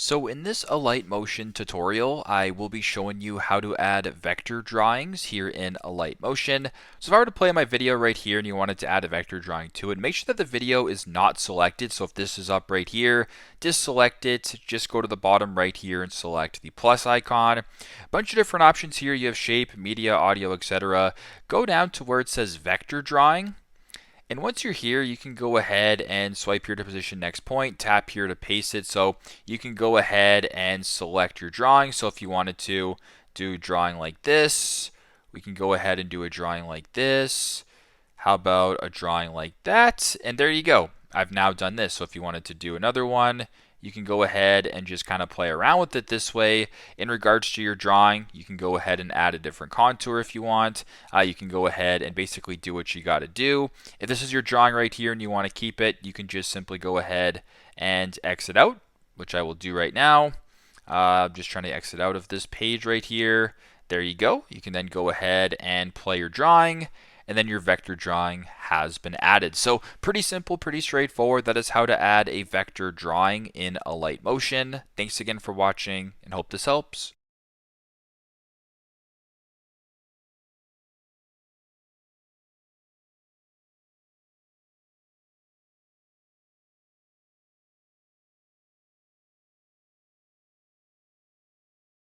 So in this Alight Motion tutorial, I will be showing you how to add vector drawings here in Alight Motion. So if I were to play my video right here and you wanted to add a vector drawing to it, make sure that the video is not selected. So if this is up right here, just select it. Just go to the bottom right here and select the plus icon. A bunch of different options here. You have shape, media, audio, etc. Go down to where it says vector drawing. And once you're here, you can go ahead and swipe here to position next point, tap here to paste it. So you can go ahead and select your drawing. So if you wanted to do a drawing like this, we can go ahead and do a drawing like this. How about a drawing like that? And there you go. I've now done this. So if you wanted to do another one, you can go ahead and just kind of play around with it this way. In regards to your drawing, you can go ahead and add a different contour if you want. You can go ahead and basically do what you got to do. If this is your drawing right here and you want to keep it, you can just simply go ahead and exit out, which I will do right now. I'm just trying to exit out of this page right here. There you go. You can then go ahead and play your drawing, and then your vector drawing has been added. So pretty simple, pretty straightforward. That is how to add a vector drawing in Alight Motion. Thanks again for watching and hope this helps.